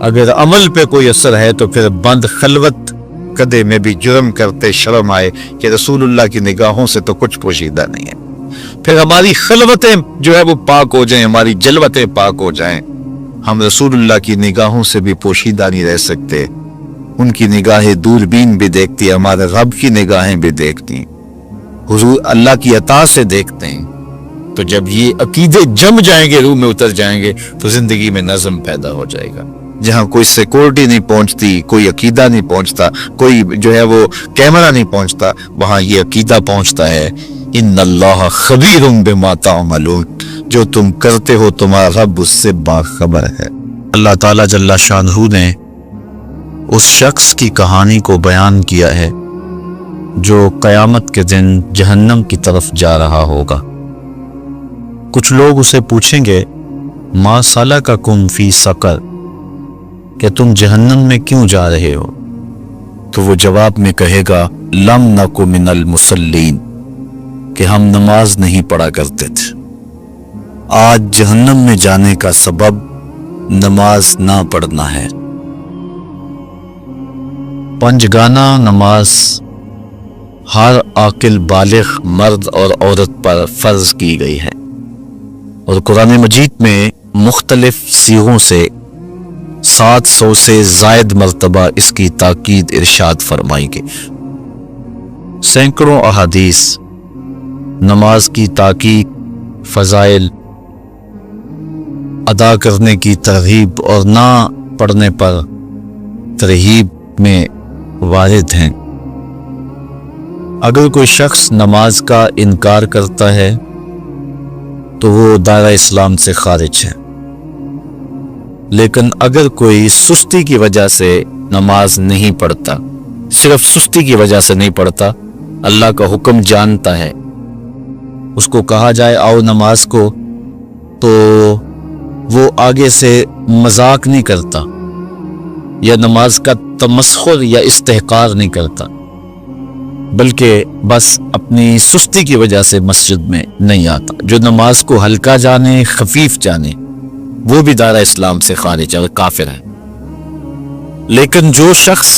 اگر عمل پہ کوئی اثر ہے تو پھر بند خلوت کدے میں بھی جرم کرتے شرم آئے کہ رسول اللہ کی نگاہوں سے تو کچھ پوشیدہ نہیں ہے، پھر ہماری خلوتیں جو ہے وہ پاک ہو جائیں، ہماری جلوتیں پاک ہو جائیں، ہم رسول اللہ کی نگاہوں سے بھی پوشیدہ نہیں رہ سکتے۔ ان کی نگاہیں دوربین بھی دیکھتی، ہمارے رب کی نگاہیں بھی دیکھتی، حضور اللہ کی عطا سے دیکھتے ہیں۔ تو جب یہ عقیدے جم جائیں گے، روح میں اتر جائیں گے، تو زندگی میں نظم پیدا ہو جائے گا۔ جہاں کوئی سیکورٹی نہیں پہنچتی، کوئی عقیدہ نہیں پہنچتا، کوئی جو ہے وہ کیمرہ نہیں پہنچتا، وہاں یہ عقیدہ پہنچتا ہے، ان اللہ خبیر بما تعملون، جو تم کرتے ہو تمہارا رب اس سے باخبر ہے۔ اللہ تعالیٰ جل شانہ نے اس شخص کی کہانی کو بیان کیا ہے جو قیامت کے دن جہنم کی طرف جا رہا ہوگا۔ کچھ لوگ اسے پوچھیں گے ما سلککم فی سقر، کہ تم جہنم میں کیوں جا رہے ہو؟ تو وہ جواب میں کہے گا لم نک من المصلین، کہ ہم نماز نہیں پڑھا کرتے تھے۔ آج جہنم میں جانے کا سبب نماز نہ پڑھنا ہے۔ پنجگانہ نماز ہر عاقل بالغ مرد اور عورت پر فرض کی گئی ہے، اور قرآن مجید میں مختلف صیغوں سے 700 سے زائد مرتبہ اس کی تاکید ارشاد فرمائی گئی۔ سینکڑوں احادیث نماز کی تاکید، فضائل، ادا کرنے کی ترغیب اور نہ پڑھنے پر ترہیب میں وارد ہیں۔ اگر کوئی شخص نماز کا انکار کرتا ہے تو وہ دائرہ اسلام سے خارج ہے، لیکن اگر کوئی سستی کی وجہ سے نماز نہیں پڑھتا، صرف سستی کی وجہ سے نہیں پڑھتا، اللہ کا حکم جانتا ہے، اس کو کہا جائے آؤ نماز کو، تو وہ آگے سے مذاق نہیں کرتا یا نماز کا تمسخر یا استحقار نہیں کرتا، بلکہ بس اپنی سستی کی وجہ سے مسجد میں نہیں آتا۔ جو نماز کو ہلکا جانے، خفیف جانے، وہ بھی دائرہ اسلام سے خارج ہے اور کافر ہے۔ لیکن جو شخص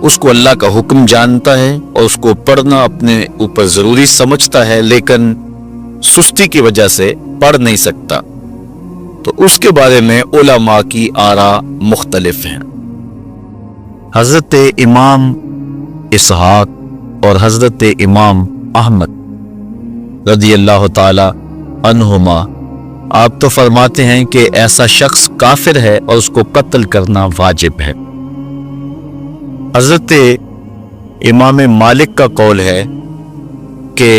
اس کو اللہ کا حکم جانتا ہے اور اس کو پڑھنا اپنے اوپر ضروری سمجھتا ہے لیکن سستی کی وجہ سے پڑھ نہیں سکتا، تو اس کے بارے میں علماء کی آراء مختلف ہیں۔ حضرت امام اسحاق اور حضرت امام احمد رضی اللہ تعالی عنہما آپ تو فرماتے ہیں کہ ایسا شخص کافر ہے اور اس کو قتل کرنا واجب ہے۔ حضرت امام مالک کا قول ہے کہ،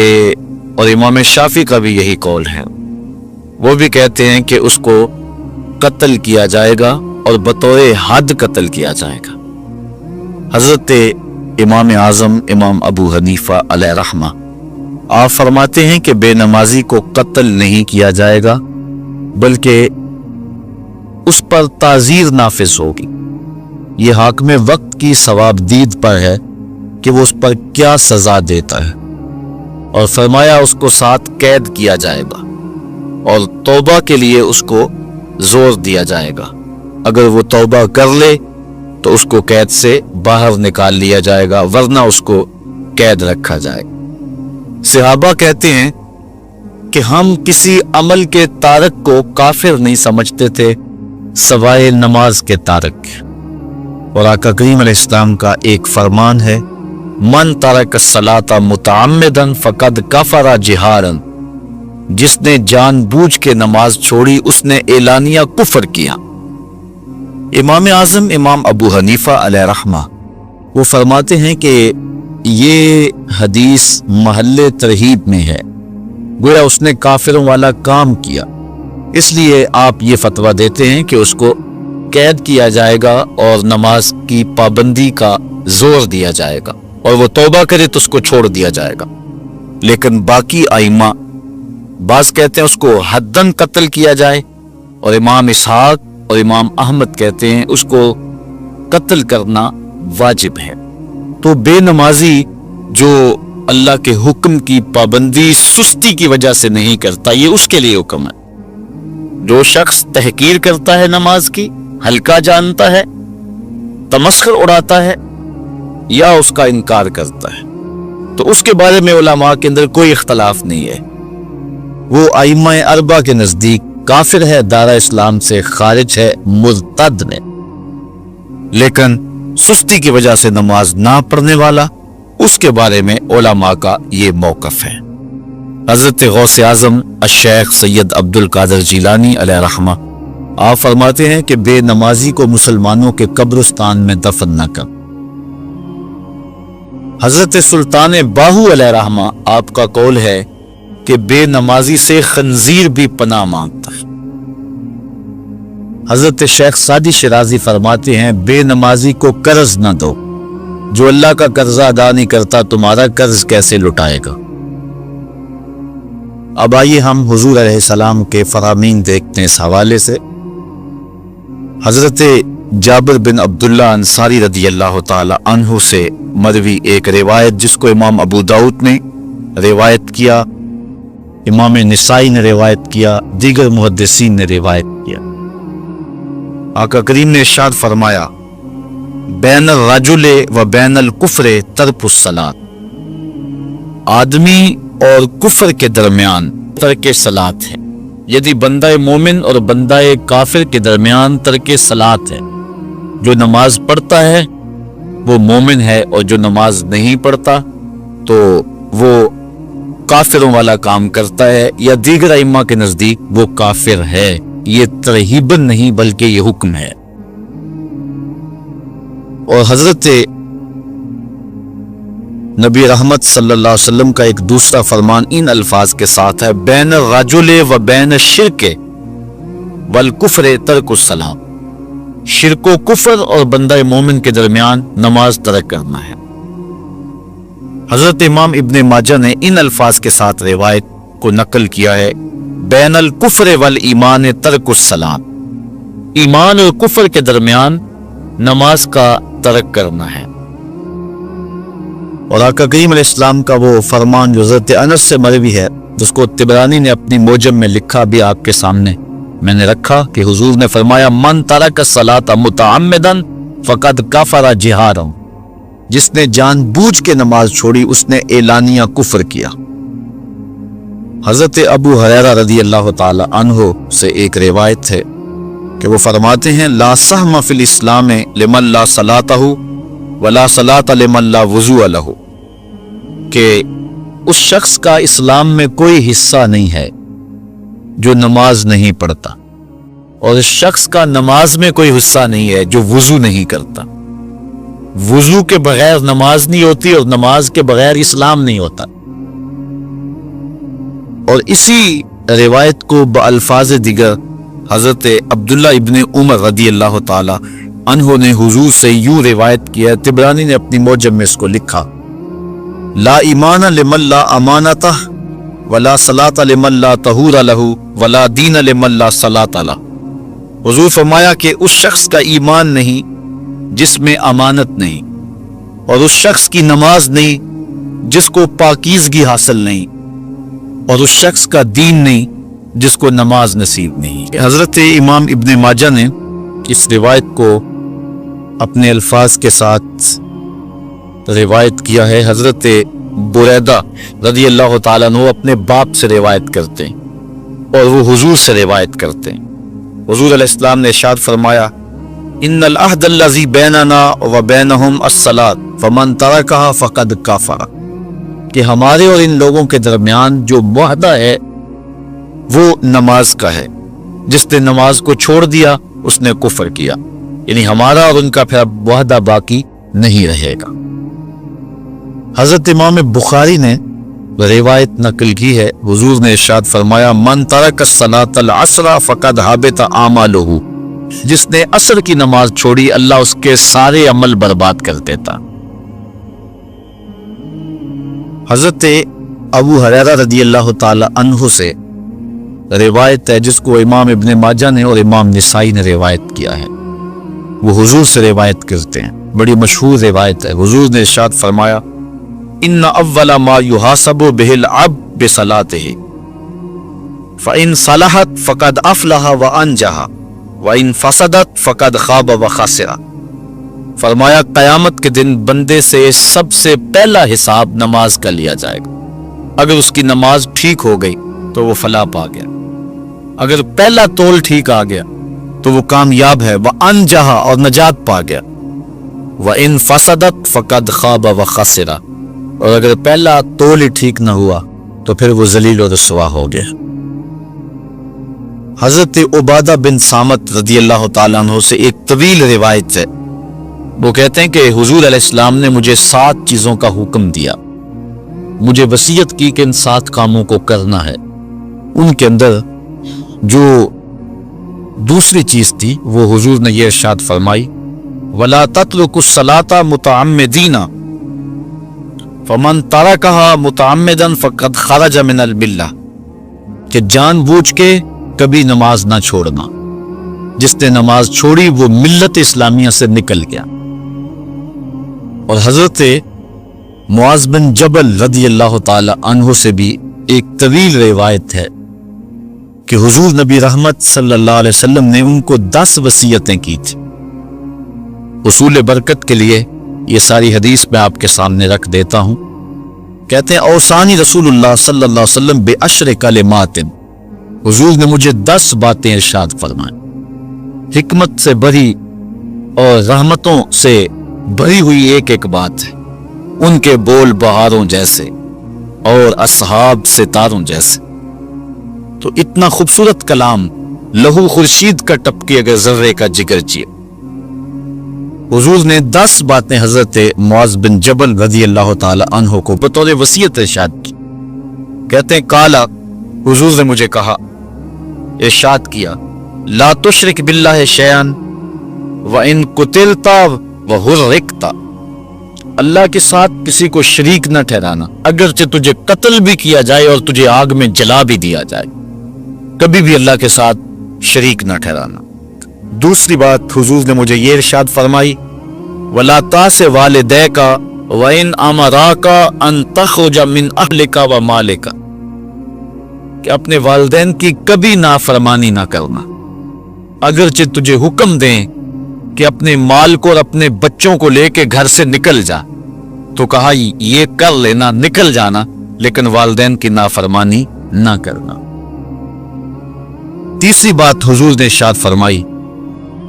اور امام شافعی کا بھی یہی قول ہے، وہ بھی کہتے ہیں کہ اس کو قتل کیا جائے گا اور بطور حد قتل کیا جائے گا۔ حضرت امام اعظم امام ابو حنیفہ علیہ رحمہ آپ فرماتے ہیں کہ بے نمازی کو قتل نہیں کیا جائے گا بلکہ اس پر تعزیر نافذ ہوگی۔ یہ حاکم وقت کی ثواب دید پر ہے کہ وہ اس پر کیا سزا دیتا ہے، اور فرمایا اس کو 7 قید کیا جائے گا اور توبہ کے لیے اس کو زور دیا جائے گا۔ اگر وہ توبہ کر لے تو اس کو قید سے باہر نکال لیا جائے گا، ورنہ اس کو قید رکھا جائے گا۔ صحابہ کہتے ہیں کہ ہم کسی عمل کے تارک کو کافر نہیں سمجھتے تھے سوائے نماز کے تارک، اور آقا کریم علیہ السلام کا ایک فرمان ہے من ترک الصلاۃ متعمدا فقد کفر جہارا، جس نے جان بوجھ کے نماز چھوڑی اس نے اعلانیہ کفر کیا۔ امام اعظم امام ابو حنیفہ علیہ رحمہ وہ فرماتے ہیں کہ یہ حدیث محل ترہیب میں ہے، گویا اس نے کافروں والا کام کیا، اس لیے آپ یہ فتویٰ دیتے ہیں کہ اس کو قید کیا جائے گا اور نماز کی پابندی کا زور دیا جائے گا، اور وہ توبہ کرے تو اس کو چھوڑ دیا جائے گا۔ لیکن باقی ائمہ بعض کہتے ہیں اس کو حداً قتل کیا جائے، اور امام اسحاق اور امام احمد کہتے ہیں اس کو قتل کرنا واجب ہے۔ تو بے نمازی جو اللہ کے حکم کی پابندی سستی کی وجہ سے نہیں کرتا، یہ اس کے لیے حکم ہے۔ جو شخص تحقیر کرتا ہے نماز کی، ہلکا جانتا ہے، تمسخر اڑاتا ہے یا اس کا انکار کرتا ہے، تو اس کے بارے میں علماء کے اندر کوئی اختلاف نہیں ہے۔ وہ ائمہ اربعہ کے نزدیک کافر ہے، دارہ اسلام سے خارج ہے، مرتد ہے۔ لیکن سستی کی وجہ سے نماز نہ پڑھنے والا، اس کے بارے میں علماء کا یہ موقف ہے۔ حضرت غوث اعظم الشیخ سید عبد القادر جیلانی علیہ رحمہ آپ فرماتے ہیں کہ بے نمازی کو مسلمانوں کے قبرستان میں دفن نہ کر۔ حضرت سلطان باہو علیہ رحمہ آپ کا قول ہے کہ بے نمازی سے خنزیر بھی پناہ مانگتا ہے۔ حضرت شیخ سعدی شیرازی فرماتے ہیں بے نمازی کو قرض نہ دو، جو اللہ کا قرضہ ادا نہیں کرتا تمہارا قرض کیسے لٹائے گا۔ اب آئیے ہم حضور علیہ السلام کے فرامین دیکھتے ہیں اس حوالے سے۔ حضرت جابر بن عبداللہ انصاری رضی اللہ تعالی عنہ سے مروی ایک روایت جس کو امام ابو داؤد نے روایت کیا، امام نسائی نے روایت کیا، دیگر محدثین نے روایت کیا۔ آقا کریم نے ارشاد فرمایا بین الرجل و بین الکفر ترک الصلاۃ، آدمی اور کفر کے درمیان ترک صلاۃ ہے، یعنی بندہ مومن اور بندہ کافر کے درمیان ترک صلاۃ ہے۔ جو نماز پڑھتا ہے وہ مومن ہے، اور جو نماز نہیں پڑھتا تو وہ کافروں والا کام کرتا ہے، یا دیگر ائمہ کے نزدیک وہ کافر ہے۔ یہ ترہیباً نہیں بلکہ یہ حکم ہے۔ اور حضرت نبی رحمت صلی اللہ علیہ وسلم کا ایک دوسرا فرمان ان الفاظ کے ساتھ ہے بین الرجل و بین الشرک والکفر ترک الصلاۃ، شرک و کفر اور بندہ مومن کے درمیان نماز ترک کرنا ہے۔ حضرت امام ابن ماجہ نے ان الفاظ کے ساتھ روایت کو نقل کیا ہے بین الکفر والایمان ترک الصلاۃ، ایمان اور کفر کے درمیان نماز کا ترک کرنا ہے۔ اور آقا کریم علیہ السلام کا وہ فرمان جو حضرت انس سے مروی ہے، جس کو طبرانی نے اپنی موجم میں لکھا بھی آپ کے سامنے میں نے رکھا، کہ حضور نے فرمایا من ترک الصلاۃ متعمدا فقد کفر جہارا، جس نے جان بوجھ کے نماز چھوڑی اس نے اعلانیہ کفر کیا۔ حضرت ابو ہریرہ رضی اللہ تعالی عنہ سے ایک روایت ہے کہ وہ فرماتے ہیں لا سہم فی الاسلام لمن لا صلاۃ ولا صلاۃ لمن لا وضوء لہ، کہ اس شخص کا اسلام میں کوئی حصہ نہیں ہے جو نماز نہیں پڑھتا، اور اس شخص کا نماز میں کوئی حصہ نہیں ہے جو وضو نہیں کرتا۔ وضو کے بغیر نماز نہیں ہوتی، اور نماز کے بغیر اسلام نہیں ہوتا۔ اور اسی روایت کو بالفاظ دیگر حضرت عبداللہ ابن عمر رضی اللہ تعالی عنہ نے حضور سے یوں روایت کیا، طبرانی نے اپنی موجم میں اس کو لکھا لا ایمان لمن لا امانتہ ولا صلاۃ لمن لا طہور لہ ولا دین لمن لا صلاۃ لہ۔ حضور فرمایا کہ اس شخص کا ایمان نہیں جس میں امانت نہیں، اور اس شخص کی نماز نہیں جس کو پاکیزگی حاصل نہیں، اور اس شخص کا دین نہیں جس کو نماز نصیب نہیں۔ حضرت امام ابن ماجہ نے اس روایت کو اپنے الفاظ کے ساتھ روایت کیا ہے۔ حضرت بریدہ رضی اللہ تعالیٰ عنہ اپنے باپ سے روایت کرتے ہیں اور وہ حضور سے روایت کرتے ہیں۔ حضور علیہ السلام نے ارشاد فرمایا ان العہد الذی بیننا و بینہم الصلاۃ فمن ترکہا فقد کفر، کہ ہمارے اور ان لوگوں کے درمیان جو معاہدہ ہے وہ نماز کا ہے، جس نے نماز کو چھوڑ دیا اس نے کفر کیا، یعنی ہمارا اور ان کا پھر اب معاہدہ باقی نہیں رہے گا۔ حضرت امام بخاری نے روایت نقل کی ہے، حضور نے ارشاد فرمایا من ترک الصلاۃ العصر فقد حبط اعمالہ، جس نے عصر کی نماز چھوڑی اللہ اس کے سارے عمل برباد کر دیتا۔ حضرت ابو ہریرہ رضی اللہ تعالی عنہ سے روایت ہے جس کو امام ابن ماجہ نے اور امام نسائی نے روایت کیا ہے، وہ حضور سے روایت کرتے ہیں، بڑی مشہور روایت ہے۔ حضور نے ارشاد فرمایا ان اول ما یحاسب بہ العبد بصلاتہ فان صلحت فقد افلح وانجح وَإِن فَسَدَتْ فَقَدْ خَابَ وَخَسِرَ۔ فرمایا قیامت کے دن بندے سے سب سے پہلا حساب نماز کا لیا جائے گا۔ اگر اس کی نماز ٹھیک ہو گئی تو وہ فلاح پا گیا، اگر پہلا تول ٹھیک آ گیا تو وہ کامیاب ہے، وَأَنْجَحَ اور نجات پا گیا، وَإِن فَسَدَتْ فَقَدْ خَابَ وَخَسِرَ اور اگر پہلا تول ہی ٹھیک نہ ہوا تو پھر وہ ذلیل و رسوا ہو گیا۔ حضرت عبادہ بن صامت رضی اللہ تعالیٰ عنہ سے ایک طویل روایت ہے، وہ کہتے ہیں کہ حضور علیہ السلام نے مجھے 7 چیزوں کا حکم دیا، مجھے وصیت کی کہ ان 7 کاموں کو کرنا ہے۔ ان کے اندر جو دوسری چیز تھی وہ حضور نے یہ ارشاد فرمائی، وَلَا تَتْرُكُوا الصَّلَاةَ مُتَعَمِّدِينَ فَمَنْ تَرَكَهَا مُتَعَمِّدًا فَقَدْ خَرَجَ مِنَ الْمِلَّةِ کہ جان بوجھ کے کبھی نماز نہ چھوڑنا، جس نے نماز چھوڑی وہ ملت اسلامیہ سے نکل گیا۔ اور حضرت معاذ بن جبل رضی اللہ تعالی عنہ سے بھی ایک طویل روایت ہے کہ حضور نبی رحمت صلی اللہ علیہ وسلم نے ان کو 10 وصیتیں کی تھی۔ اصول برکت کے لیے یہ ساری حدیث میں آپ کے سامنے رکھ دیتا ہوں۔ کہتے ہیں اوصانی رسول اللہ صلی اللہ علیہ وسلم بعشر کلمات، حضور نے مجھے 10 باتیں ارشاد فرمائیں، حکمت سے بھری اور رحمتوں سے بھری ہوئی ایک ایک بات ہے، ان کے بول بہاروں جیسے اور اصحاب ستاروں جیسے۔ تو اتنا خوبصورت کلام لہو خورشید کا ٹپکی اگر ذرے کا جگر چیے۔ حضور نے 10 باتیں حضرت معاذ بن جبل رضی اللہ تعالی عنہ کو بطور وصیت ارشاد کی۔ کہتے ہیں کالا، حضور نے مجھے کہا، ارشاد کیا، لا تشرک باللہ شیئا وَإِن قُتِلْتَ وَحُرِّقْتَ، اللہ کے ساتھ کسی کو شریک نہ ٹھہرانا، اگرچہ تجھے قتل بھی کیا جائے اور تجھے آگ میں جلا بھی دیا جائے، کبھی بھی اللہ کے ساتھ شریک نہ ٹھہرانا۔ دوسری بات حضور نے مجھے یہ ارشاد فرمائی، وَلَا تَعْصِ وَالِدَيْكَ وَإِنْ أَمَرَاكَ أَن تَخْرُجَ مِنْ أَهْلِكَ وَمَالِكَ، کہ اپنے والدین کی کبھی نافرمانی نہ کرنا، اگرچہ تجھے حکم دیں کہ اپنے مال کو اور اپنے بچوں کو لے کے گھر سے نکل جا، تو کہا یہ کر لینا، نکل جانا، لیکن والدین کی نافرمانی نہ کرنا۔ تیسری بات حضور نے ارشاد فرمائی،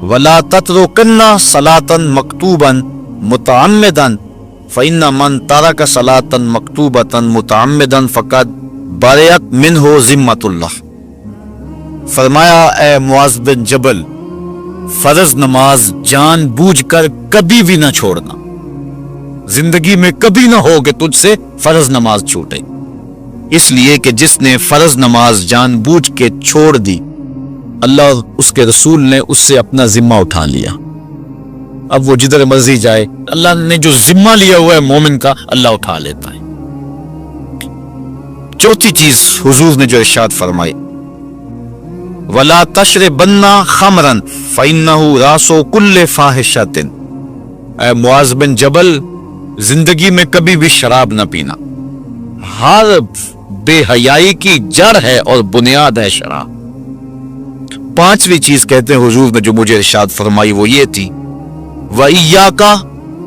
وَلَا تَتْرُكَنَّ صَلَاةً مَكْتُوبًا مُتَعَمِّدًا فَإِنَّ مَنْ تَرَكَ صَلَاةً مَكْتُوبَةً مُتَعَمِّدًا فَقَدْ بَرِئَتْ مِنْهُ ذِمَّةُ اللَّهِ۔ فرمایا اے معاذ بن جبل، فرض نماز جان بوجھ کر کبھی بھی نہ چھوڑنا، زندگی میں کبھی نہ ہو کہ تجھ سے فرض نماز چھوٹے، اس لیے کہ جس نے فرض نماز جان بوجھ کے چھوڑ دی، اللہ اس کے رسول نے اس سے اپنا ذمہ اٹھا لیا۔ اب وہ جدھر مرضی جائے، اللہ نے جو ذمہ لیا ہوا ہے مومن کا، اللہ اٹھا لیتا ہے۔ چوتھی چیز حضور نے جو ارشاد فرمائی، وَلَا تَشْرِبَنَّ خَمْرًا فَإِنَّهُ رَأْسُ كُلِّ فَاحِشَةٍ، اے معاذ بن جبل، زندگی میں کبھی بھی شراب نہ پینا، ہر بے حیائی کی جڑ ہے اور بنیاد ہے شراب۔ پانچویں چیز کہتے ہیں حضور نے جو مجھے ارشاد فرمائی وہ یہ تھی، وَإِيَّاكَ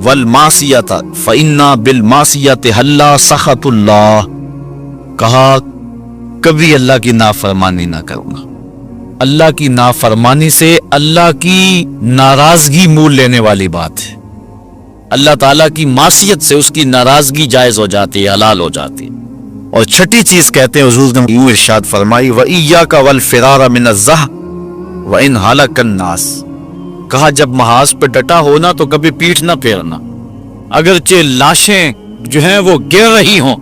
وَالْمَعْصِيَةَ فَإِنَّ بِالْمَعْصِيَةِ حَلَّ سَخَطُ اللَّهِ، کہا کبھی اللہ کی نافرمانی نہ کرنا، اللہ کی نافرمانی سے اللہ کی ناراضگی مول لینے والی بات ہے، اللہ تعالیٰ کی معصیت سے اس کی ناراضگی جائز ہو جاتی ہے، حلال ہو جاتی ہے۔ اور چھٹی چیز کہتے ہیں حضور نے یوں ارشاد فرمائی، وَإِيَّاكَ وَالْفِرَارَ مِنَ الزَّحْفِ وَإِنْ هَلَكَ النَّاسِ، کہا جب محاذ پہ ڈٹا ہونا تو کبھی پیٹھ نہ پھیرنا، اگرچہ لاشیں جو ہیں وہ گر رہی ہوں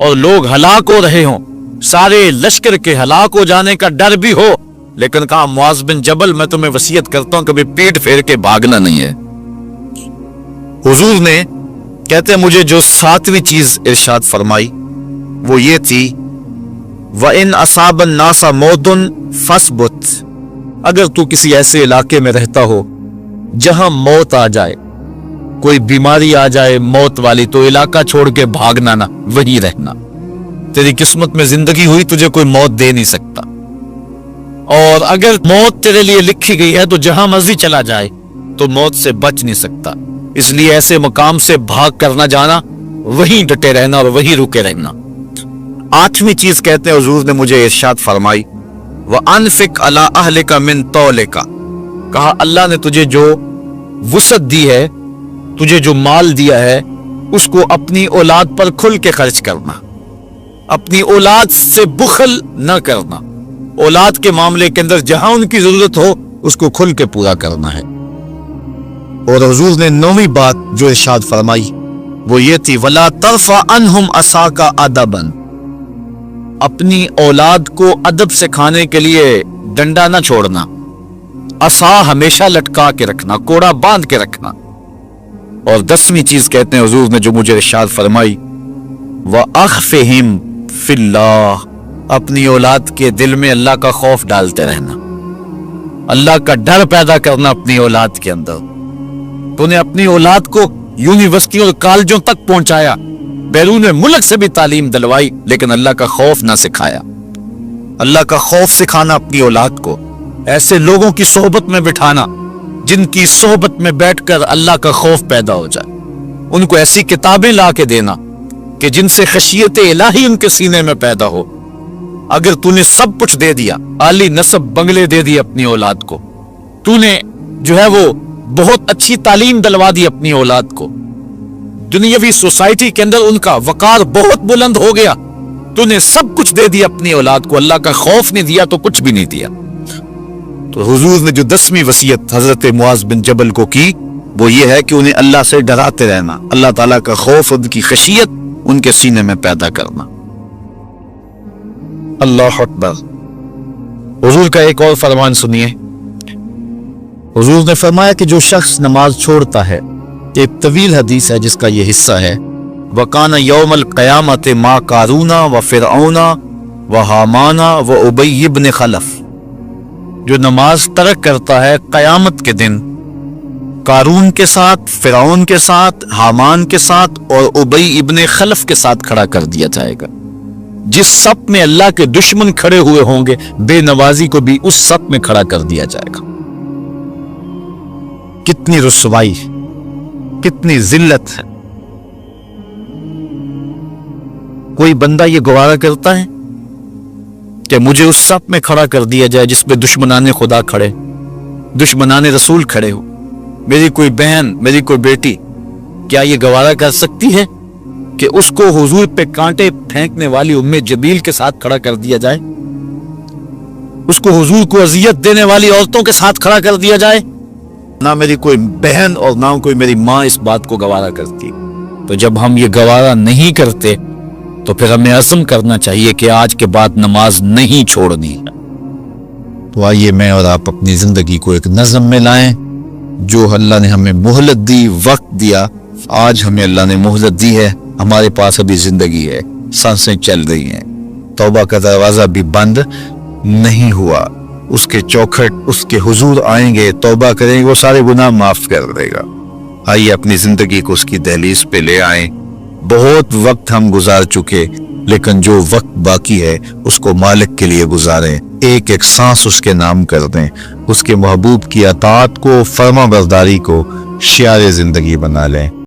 اور لوگ ہلاک ہو رہے ہوں، سارے لشکر کے ہلاک ہو جانے کا ڈر بھی ہو، لیکن کہا معاذ بن جبل میں تمہیں وصیت کرتا ہوں کبھی پیٹ پھیر کے بھاگنا نہیں ہے۔ حضور نے کہتے ہیں مجھے جو 7ویں چیز ارشاد فرمائی وہ یہ تھی، وَإِنْ أَصَابَ النَّاسَ مَوْتٌ فَاصْبُتْ، اگر تو کسی ایسے علاقے میں رہتا ہو جہاں موت آ جائے، کوئی بیماری آ جائے موت والی، تو علاقہ چھوڑ کے بھاگنا نہ، وہیں رہنا، تیری قسمت میں زندگی ہوئی، تجھے کوئی موت دے نہیں سکتا۔ اور اگر موت تیرے لیے لکھی گئی ہے تو جہاں مرضی چلا جائے تو موت سے بچ نہیں سکتا، اس لیے ایسے مقام سے بھاگ کر نہ جانا، وہیں ڈٹے رہنا اور وہیں رکے رہنا۔ آٹھویں چیز کہتے ہیں حضور نے مجھے ارشاد فرمائی، وَأَنفِقْ عَلَىٰ أَهْلِكَ مِن طَوْلِكَ، کہا اللہ نے تجھے جو وسعت دی ہے، تجھے جو مال دیا ہے، اس کو اپنی اولاد پر کھل کے خرچ کرنا، اپنی اولاد سے بخل نہ کرنا، اولاد کے معاملے کے اندر جہاں ان کی ضرورت ہو اس کو کھل کے پورا کرنا ہے۔ اور حضور نے نویں بات جو ارشاد فرمائی وہ یہ تھی، وَلَا تَرْفَعْ عَنْهُمْ عَصَاكَ أَدَبًا، اپنی اولاد کو ادب سکھانے کے لیے ڈنڈا نہ چھوڑنا، عصا ہمیشہ لٹکا کے رکھنا، کوڑا باندھ کے رکھنا۔ اور 10ویں چیز کہتے ہیں حضور نے جو مجھے ارشاد فرمائی، وَأَخْفِهِمْ فِي اللَّهِ، اپنی اولاد کے دل میں اللہ کا خوف ڈالتے رہنا، اللہ کا ڈر پیدا کرنا اپنی اولاد کے اندر۔ تو نے اپنی اولاد کو یونیورسٹیوں اور کالجوں تک پہنچایا، بیرون ملک سے بھی تعلیم دلوائی، لیکن اللہ کا خوف نہ سکھایا۔ اللہ کا خوف سکھانا اپنی اولاد کو، ایسے لوگوں کی صحبت میں بٹھانا جن کی صحبت میں بیٹھ کر اللہ کا خوف پیدا ہو جائے، ان کو ایسی کتابیں لا کے دینا کہ جن سے خشیت الہی ان کے سینے میں پیدا ہو۔ اگر تو نے سب کچھ دے دیا، عالی نسب بنگلے دے دی اپنی اولاد کو، تو نے جو ہے وہ بہت اچھی تعلیم دلوا دی اپنی اولاد کو، دنیاوی سوسائٹی کے اندر ان کا وقار بہت بلند ہو گیا، تو نے سب کچھ دے دیا اپنی اولاد کو، اللہ کا خوف نہیں دیا تو کچھ بھی نہیں دیا۔ تو حضور نے جو 10ویں وصیت حضرت معاذ بن جبل کو کی وہ یہ ہے کہ انہیں اللہ سے ڈراتے رہنا، اللہ تعالیٰ کا خوف، ان کی خشیت ان کے سینے میں پیدا کرنا۔ اللہ اکبر۔ حضور کا ایک اور فرمان سنیے، حضور نے فرمایا کہ جو شخص نماز چھوڑتا ہے، ایک طویل حدیث ہے جس کا یہ حصہ ہے، وَكَانَ يَوْمَ الْقِيَامَةِ مَا قَارُونَ وَفِرْعَوْنَ وَحَامَانَ وَأُبَيِّ بْنِ خَلَف، جو نماز ترک کرتا ہے قیامت کے دن قارون کے ساتھ، فرعون کے ساتھ، حامان کے ساتھ اور ابی ابن خلف کے ساتھ کھڑا کر دیا جائے گا۔ جس صف میں اللہ کے دشمن کھڑے ہوئے ہوں گے، بے نوازی کو بھی اس صف میں کھڑا کر دیا جائے گا۔ کتنی رسوائی، کتنی ذلت ہے۔ کوئی بندہ یہ گوارا کرتا ہے کہ مجھے اس صف میں کھڑا کر دیا جائے جس پہ دشمنان خدا کھڑے، دشمنان رسول کھڑے ہو، میری کوئی بہن، میری کوئی بیٹی کیا یہ گوارا کر سکتی ہے کہ اس کو حضور پہ کانٹے پھینکنے والی ام جبیل کے ساتھ کھڑا کر دیا جائے، اس کو حضور کو اذیت دینے والی عورتوں کے ساتھ کھڑا کر دیا جائے؟ نہ میری کوئی بہن اور نہ کوئی میری ماں اس بات کو گوارا کرتی۔ تو جب ہم یہ گوارا نہیں کرتے تو پھر ہمیں عزم کرنا چاہیے کہ آج کے بعد نماز نہیں چھوڑنی۔ تو آئیے میں اور آپ اپنی زندگی کو ایک نظم میں لائیں۔ جو اللہ نے ہمیں مہلت دی، وقت دیا، آج ہمیں اللہ نے مہلت دی ہے، ہمارے پاس ابھی زندگی ہے، سانسیں چل رہی ہیں، توبہ کا دروازہ بھی بند نہیں ہوا، اس کے چوکھٹ، اس کے حضور آئیں گے، توبہ کریں گے، وہ سارے گناہ معاف کر دے گا۔ آئیے اپنی زندگی کو اس کی دہلیز پہ لے آئیں۔ بہت وقت ہم گزار چکے، لیکن جو وقت باقی ہے اس کو مالک کے لیے گزاریں، ایک ایک سانس اس کے نام کر دیں، اس کے محبوب کی اطاعت کو، فرما برداری کو شعار زندگی بنا لیں۔